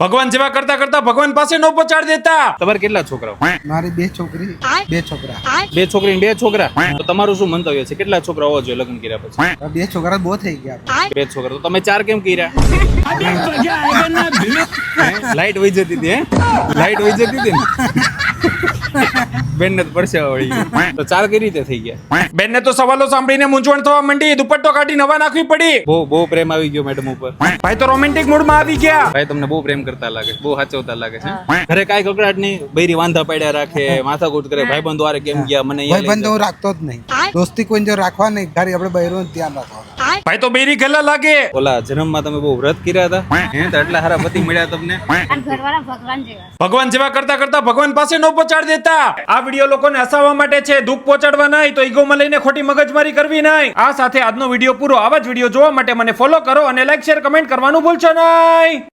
ભગવાન જેવા કરતા કરતા ભગવાન પાસે નો પહોંચાડ દેતા. તમારે કેટલા છોકરાઓ? મારી 2 છોકરી 2 છોકરા. 2 છોકરી ને 2 છોકરા. તો તમારું શું મંતવ્ય છે, કેટલા છોકરા હોવા જોઈએ લગ્ન કર્યા પછી? 2 છોકરા બહુ થઈ ગયા. 2 છોકરા. તો તમે 4 કેમ કર્યા? લાઈટ વહી જતી હતી. લાઈટ વહી જતી હતી ને બેન ને પરસેવા વળી ગયો. તો 4 કઈ રીતે થઈ ગયા? બેનને તો સવાલો સાંભળીને મૂંઝવણ થવા માંડી. દુપટ્ટો કાઢી નવા નાખવી પડી. બહુ પ્રેમ આવી ગયો મેડમ ઉપર. ભાઈ તો રોમેન્ટિક મૂડમાં આવી ગયા. ભાઈ તમને બહુ પ્રેમ કરતા લાગે, બહુ સાચવતા લાગે છે. ઘરે કાંઈ કકડાટ નહીં, બૈરી વાંધા પડ્યા રાખે, માથાકૂટ કરે, ભાઈબંધો હારે કેમ ગયા મને ભાઈ બંધ હું રાખતો જ નહીં. દોસ્તી કોઈ જો રાખવા નહીં, ખાલી આપણે બૈરું ધ્યાન રાખવાનું. ભાઈ તો બેરી ગલ્લા લાગે. ઓલા જન્મમાં તમે બહુ વ્રત કર્યા હતા હે, તો એટલા સારા પતિ મળ્યા તમને. ભગવાન જેવા કરતા કરતા ભગવાન પાસે નો પહોંચાડ દેતા. આ વિડીયો લોકોને હસાવવા માટે છે, દુઃખ પહોંચાડવા નહીં, તો ઈગોમાં લઈને ખોટી મગજમારી કરવી નહીં. આ સાથે આજનો વિડીયો પૂરો. આવા જ વિડીયો જોવા માટે મને ફોલો કરો અને લાઈક શેર કમેન્ટ કરવાનું ભૂલશો નહીં.